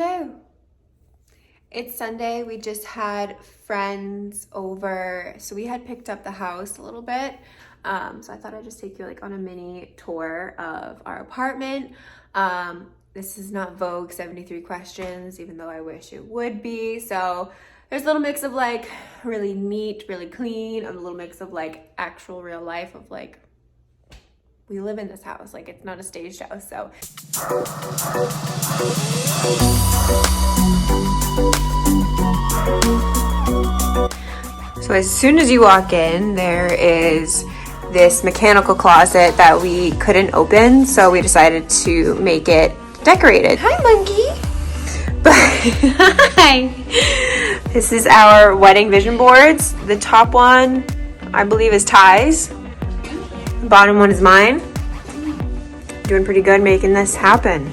Hello. It's Sunday. We just had friends over, so we had picked up the house a little bit. So I thought I'd just take you like on a mini tour of our apartment. This is not Vogue 73 questions, even though I wish it would be. So there's a little mix of like really neat, really clean, and a little mix of like actual real life of like, we live in this house, like it's not a staged house. So as soon as you walk in, there is this mechanical closet that we couldn't open, so we decided to make it decorated. Hi, monkey. Hi. This is our wedding vision boards. The top one, I believe, is Ty's. The bottom one is mine. Doing pretty good making this happen.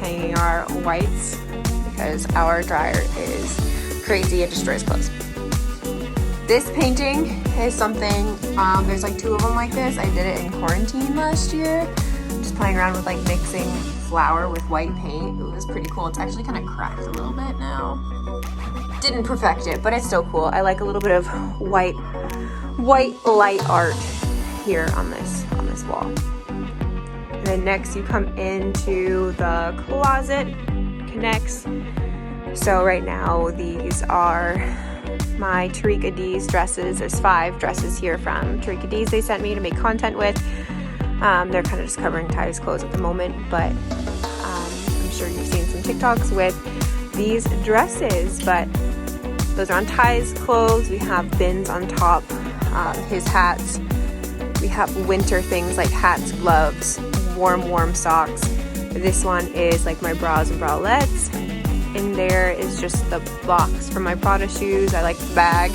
Hanging our whites because our dryer is crazy. It destroys clothes. This painting is something, there's like two of them like this. I did it in quarantine last year. Just playing around with like mixing flour with white paint. It was pretty cool. It's actually kind of cracked a little bit now. Didn't perfect it, but it's still cool. I like a little bit of white light art here on this wall. And then next you come into the closet, connects. So right now these are my Tarika D's dresses. There's 5 dresses here from Tarika D's they sent me to make content with. They're kind of just covering Ty's clothes at the moment, but I'm sure you've seen some TikToks with these dresses, but those are on Ty's clothes. We have bins on top, his hats. We have winter things like hats, gloves, warm socks. This one is like my bras and bralettes. In there is just the box for my Prada shoes. I like the bag.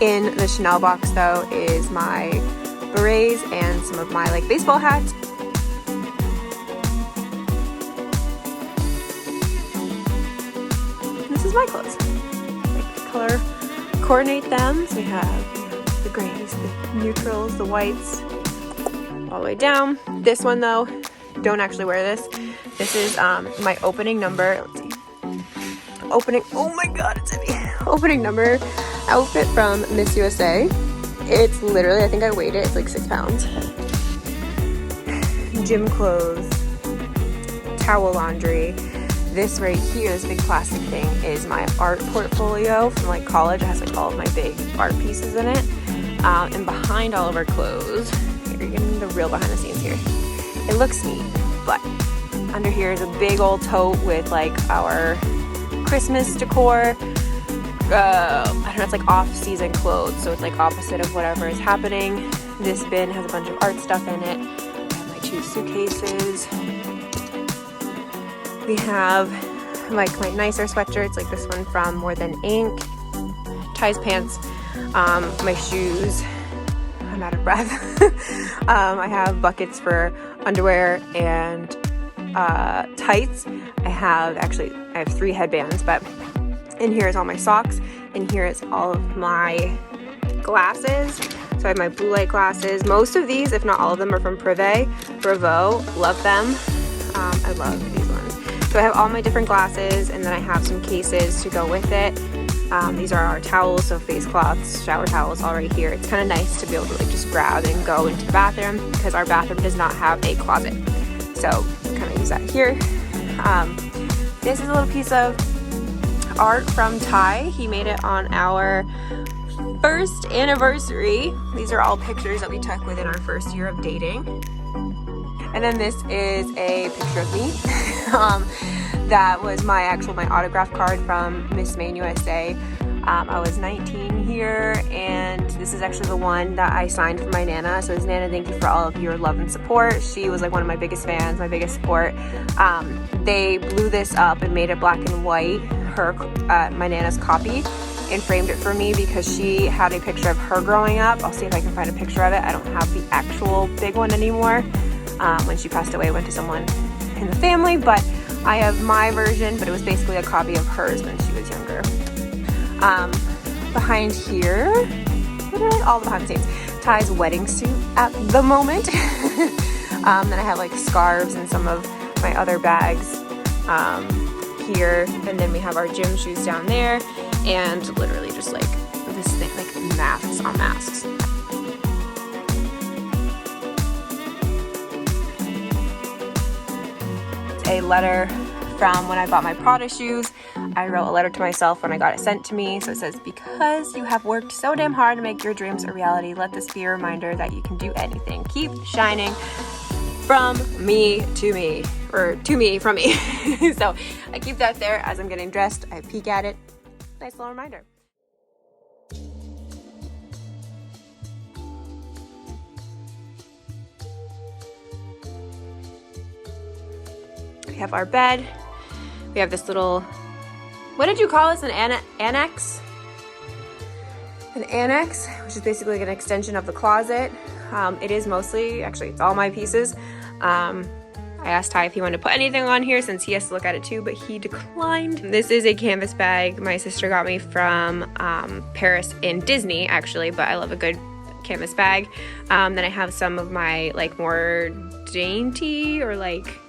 In the Chanel box though is my berets and some of my like baseball hats. This is my clothes. Like to color coordinate them. So we have the grays, the neutrals, the whites, all the way down. This one though, don't actually wear this. This is my opening number. Let's see. Oh my god, it's heavy. Opening number outfit from Miss USA. It's literally, I think I weighed it, it's like 6 pounds. Gym clothes, towel laundry. This right here, this big plastic thing, is my art portfolio from like college. It has like all of my big art pieces in it. And behind all of our clothes, here, you're getting the real behind the scenes here. It looks neat, but under here is a big old tote with like our Christmas decor. I don't know, it's like off-season clothes, so it's like opposite of whatever is happening. This bin has a bunch of art stuff in it. I have my 2 suitcases. We have like my nicer sweatshirts, like this one from More Than Ink. Ty's pants, my shoes. I'm out of breath. I have buckets for underwear and tights. I have 3 headbands, but in here is all my socks. In here is all of my glasses. So I have my blue light glasses. Most of these, if not all of them, are from Bravo. Love them. I love these ones. So I have all my different glasses, and then I have some cases to go with it. These are our towels, so face cloths, shower towels, all right here. It's kind of nice to be able to like just grab and go into the bathroom because our bathroom does not have a closet. So kind of use that here. This is a little piece of art from Ty. He made it on our first anniversary. These are all pictures that we took within our first year of dating. And then this is a picture of me. That was my autograph card from Miss Maine USA. I was 19 here, and this is actually the one that I signed for my Nana. So Nana, thank you for all of your love and support. She was like one of my biggest fans, my biggest support. They blew this up and made it black and white, my Nana's copy, and framed it for me because she had a picture of her growing up. I'll see if I can find a picture of it. I don't have the actual big one anymore. When she passed away, it went to someone in the family, but I have my version, but it was basically a copy of hers when she was younger. Behind here literally all the behind the scenes. Ty's wedding suit at the moment. Then I have like scarves and some of my other bags here, and then we have our gym shoes down there, and literally just like this thing, like masks on masks. A letter from when I bought my Prada shoes. I wrote a letter to myself when I got it sent to me. So it says, because you have worked so damn hard to make your dreams a reality, let this be a reminder that you can do anything. Keep shining. From me to me, or to me from me. So I keep that there as I'm getting dressed. I peek at it. Nice little reminder. We have our bed. We have this little, what did you call this? An annex? An annex, which is basically like an extension of the closet. It is mostly, actually it's all my pieces. I asked Ty if he wanted to put anything on here since he has to look at it too, but he declined. This is a canvas bag my sister got me from Paris in Disney actually, but I love a good canvas bag. Then I have some of my like more dainty or like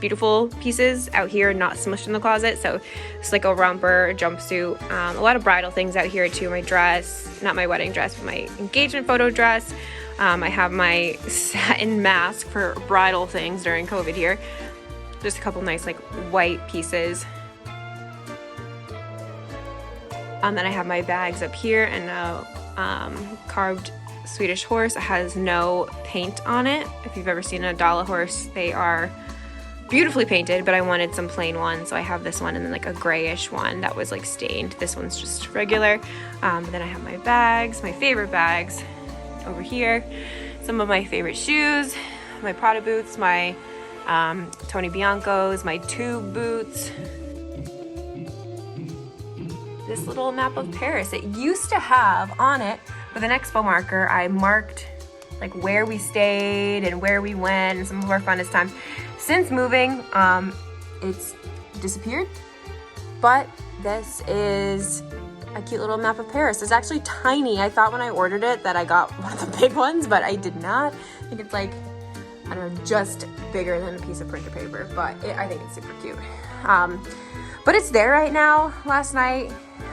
beautiful pieces out here, not smushed in the closet. So it's like a romper, a jumpsuit, a lot of bridal things out here too. My dress, not my wedding dress, but my engagement photo dress. I have my satin mask for bridal things during COVID here. Just a couple nice like white pieces. Then I have my bags up here and a carved Swedish horse. It has no paint on it. If you've ever seen a Dala horse, they are beautifully painted, but I wanted some plain ones, so I have this one and then like a grayish one that was like stained. This one's just regular. Then I have my bags, my favorite bags over here. Some of my favorite shoes, my Prada boots, my Tony Bianco's, my tube boots. This little map of Paris. It used to have on it with an expo marker, I marked like where we stayed and where we went and some of our funnest times. Since moving, it's disappeared, but this is a cute little map of Paris. It's actually tiny. I thought when I ordered it that I got one of the big ones, but I did not. I think it's like, I don't know, just bigger than a piece of printer paper, but I think it's super cute. But it's there right now. Last night,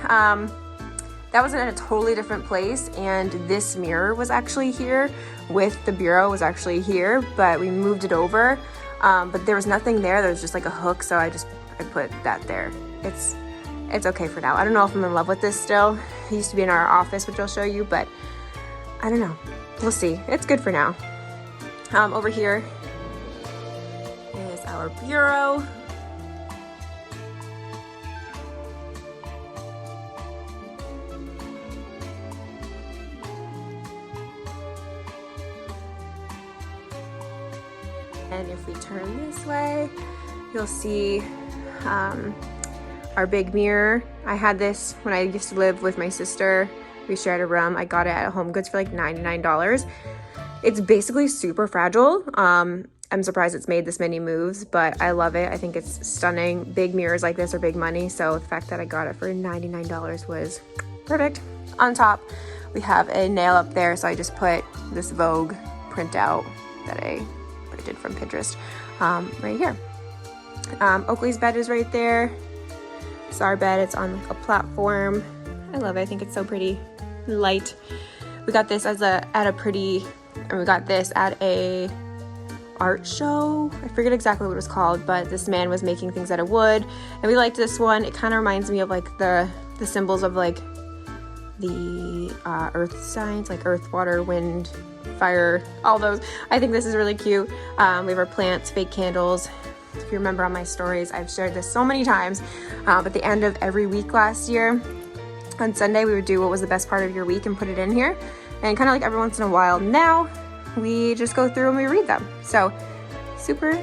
that was in a totally different place, and this mirror was actually here with the bureau was actually here, but we moved it over. But there was nothing there. There was just like a hook, so I put that there. It's okay for now. I don't know if I'm in love with this still. It used to be in our office, which I'll show you, but I don't know. We'll see. It's good for now. Over here is our bureau. And if we turn this way, you'll see our big mirror. I had this when I used to live with my sister. We shared a room. I got it at HOMEGOODS for like $99. It's basically super fragile. I'm surprised it's made this many moves, but I love it. I think it's stunning. Big mirrors like this are big money, so the fact that I got it for $99 was perfect. On top, we have a nail up there, so I just put this Vogue printout that I did from Pinterest right here. Oakley's bed is right there. It's our bed. It's on like a platform. I love it. I think it's so pretty, light. We got this at a art show. I forget exactly what it was called, but this man was making things out of wood, and we liked this one. It kind of reminds me of like the symbols of like the earth signs, like earth, water, wind, fire, all those. I think this is really cute. We have our plants, fake candles. If you remember on my stories, I've shared this so many times, but the end of every week last year, on Sunday, we would do what was the best part of your week and put it in here. And kind of like every once in a while now, we just go through and we read them. So super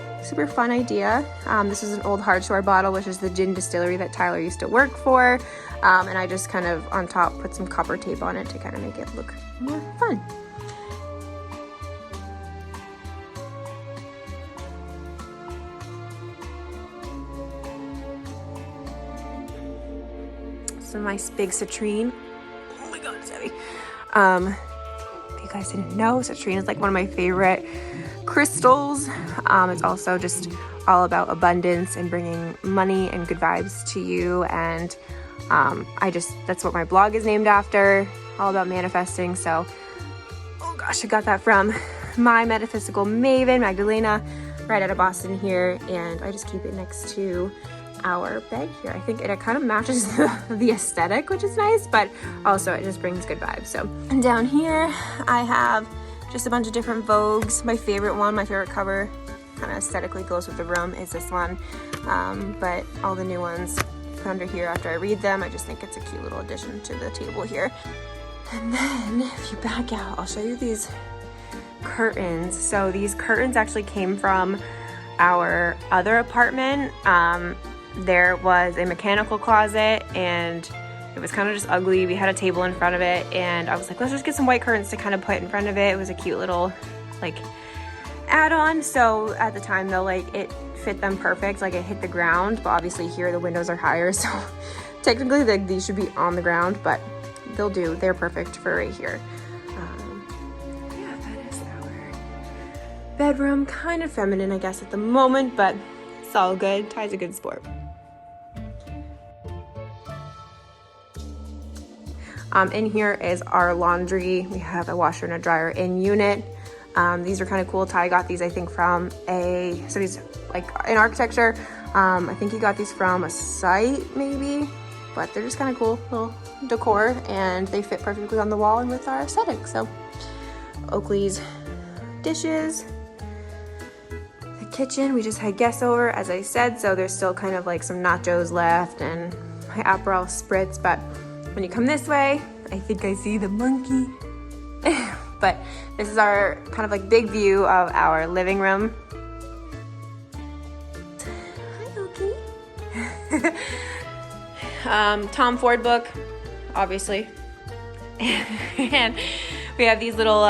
fun idea. This is an old Hardshore bottle, which is the gin distillery that Tyler used to work for. And I just kind of on top put some copper tape on it to kind of make it look more fun. Some nice big citrine. Oh my god, it's heavy. If you guys didn't know, citrine is like one of my favorite crystals. It's also just all about abundance and bringing money and good vibes to you. And that's what my blog is named after, all about manifesting. So, oh gosh, I got that from my metaphysical maven, Magdalena, right out of Boston here. And I just keep it next to our bed here. I think it kind of matches the aesthetic, which is nice, but also it just brings good vibes. So, and down here I have just a bunch of different Vogues. My favorite one, my favorite cover, kind of aesthetically goes with the room, is this one. But all the new ones put under here after I read them. I just think it's a cute little addition to the table here. And then if you back out, I'll show you these curtains. So these curtains actually came from our other apartment. There was a mechanical closet and it was kind of just ugly. We had a table in front of it and I was like, let's just get some white curtains to kind of put in front of it. It was a cute little like add-on. So at the time though, like it fit them perfect, like it hit the ground, but obviously here the windows are higher, so technically like these should be on the ground, but they'll do. They're perfect for right here. Yeah, that is our bedroom. Kind of feminine, I guess, at the moment, but it's all good. Ty's a good sport. In here is our laundry. We have a washer and a dryer in unit. These are kind of cool. Ty got these, I think, from so he's like in architecture. I think he got these from a site maybe, but they're just kind of cool little decor and they fit perfectly on the wall and with our aesthetic. So Oakley's dishes. The kitchen, we just had guests over, as I said, so there's still kind of like some nachos left and my Aperol spritz, but when you come this way, I think I see the monkey. But this is our kind of like big view of our living room. Hi, Loki. Tom Ford book, obviously. And we have these little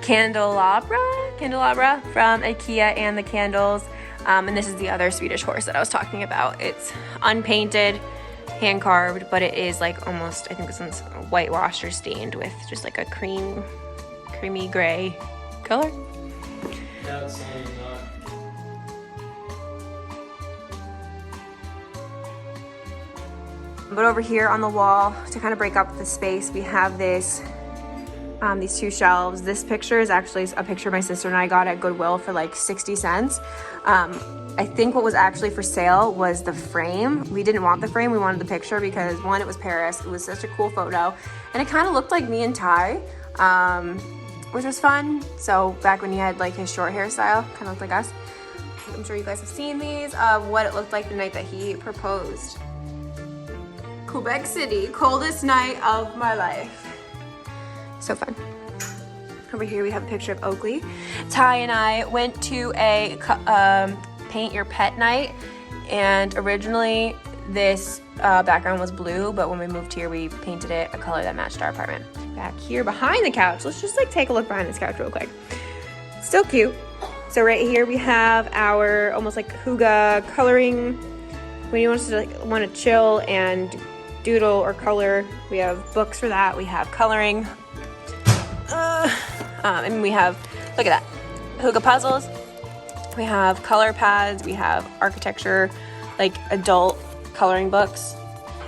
candelabra from IKEA and the candles. And this is the other Swedish horse that I was talking about. It's unpainted, hand carved, but it is like almost, I think this one's whitewashed or stained with just like a creamy gray color. Yeah, it's not. But over here on the wall, to kind of break up the space, we have these two shelves. This picture is actually a picture my sister and I got at Goodwill for like 60 cents. I think what was actually for sale was the frame. We didn't want the frame, we wanted the picture because one, it was Paris, it was such a cool photo, and it kind of looked like me and Ty, which was fun. So back when he had like his short hairstyle, kind of looked like us. I'm sure you guys have seen these, of what it looked like the night that he proposed. Quebec City, coldest night of my life. So fun. Over here we have a picture of Oakley. Ty and I went to a paint your pet night, and originally this background was blue, but when we moved here we painted it a color that matched our apartment. Back here behind the couch, let's just like take a look behind this couch real quick. Still cute. So right here we have our almost like hygge coloring. When you want to chill and doodle or color, we have books for that. We have coloring. And we have, look at that, hygge puzzles. We have color pads. We have architecture, like adult coloring books.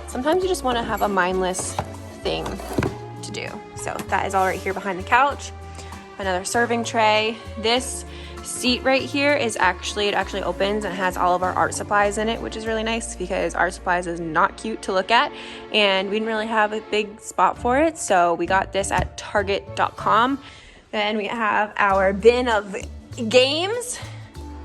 Sometimes you just want to have a mindless thing to do. So that is all right here behind the couch. Another serving tray. This seat right here is it actually opens and has all of our art supplies in it, which is really nice because art supplies is not cute to look at and we didn't really have a big spot for it, so we got this at target.com. Then we have our bin of games,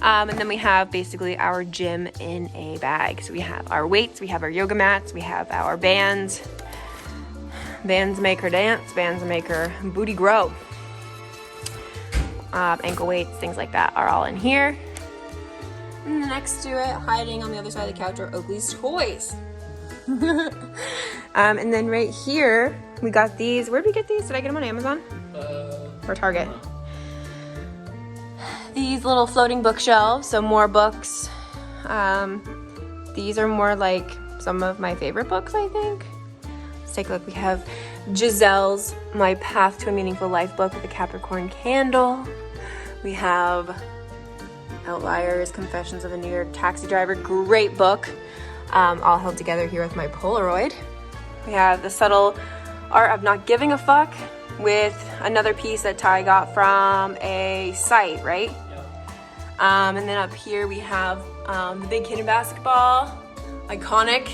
and then we have basically our gym in a bag. So we have our weights, we have our yoga mats, we have our bands. Bands make her dance, bands make her booty grow. Ankle weights, things like that are all in here. And next to it, hiding on the other side of the couch, are Oakley's toys. And then right here, we got these. Where did we get these? Did I get them on Amazon? Or Target? These little floating bookshelves, so more books. These are more like some of my favorite books, I think. Let's take a look. We have Giselle's My Path to a Meaningful Life book with a Capricorn candle. We have Outliers, Confessions of a New York Taxi Driver, great book, all held together here with my Polaroid. We have The Subtle Art of Not Giving a Fuck with another piece that Ty got from a site, right? Yeah. And then up here we have The Big Kid in Basketball, iconic.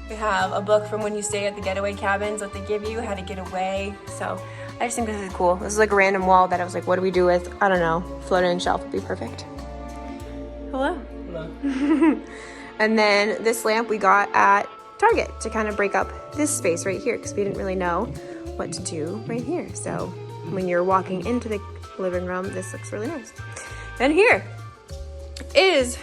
We have a book from when you stay at the getaway cabins, what they give you, how to get away. So I just think this is cool. This is like a random wall that I was like, what do we do with? I don't know. Floating shelf would be perfect. Hello. Hello. And then this lamp we got at Target to kind of break up this space right here because we didn't really know what to do right here. So when you're walking into the living room, this looks really nice. And here is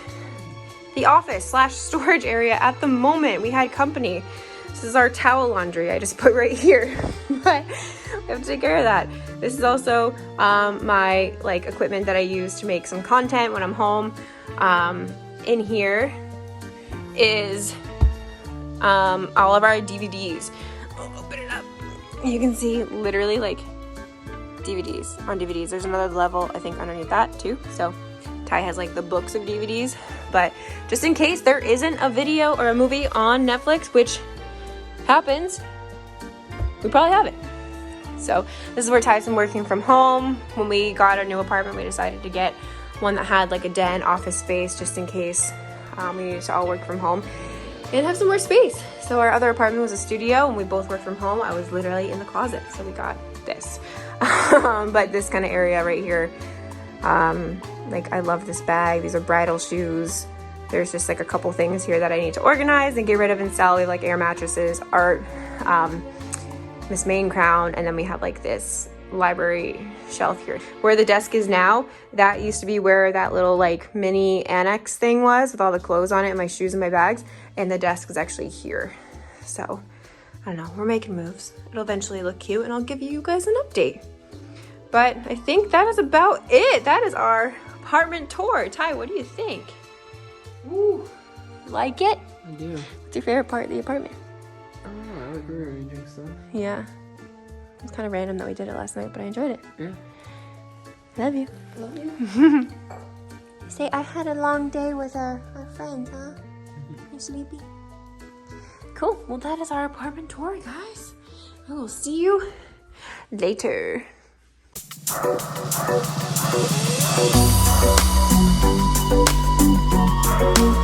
the office / storage area at the moment. We had company. This is our towel laundry I just put right here. But we have to take care of that. This is also my like equipment that I use to make some content when I'm home. In here is all of our DVDs. Oh, open it up. You can see literally like DVDs on DVDs. There's another level I think underneath that too. So Ty has like the books of DVDs, but just in case there isn't a video or a movie on Netflix, which happens, we probably have it. So this is where Ty's been working from home. When we got our new apartment, we decided to get one that had like a den office space just in case we needed to all work from home and have some more space. So our other apartment was a studio and we both worked from home. I was literally in the closet, so we got this. But this kind of area right here, like I love this bag. These are bridal shoes. There's just like a couple things here that I need to organize and get rid of and sell. We have like air mattresses, art, this main crown, and then we have like this library shelf here. Where the desk is now, that used to be where that little like mini annex thing was with all the clothes on it and my shoes and my bags, and the desk is actually here. So I don't know, we're making moves. It'll eventually look cute and I'll give you guys an update. But I think that is about it. That is our apartment tour. Ty, what do you think? Woo. Like it? I do. What's your favorite part of the apartment? I don't know. I like rearranging stuff. Yeah. It's kind of random that we did it last night, but I enjoyed it. Yeah. Love you. Love you. Say, I had a long day with our friends, huh? You sleepy? Cool. Well, that is our apartment tour, guys. I will see you later. Thank you.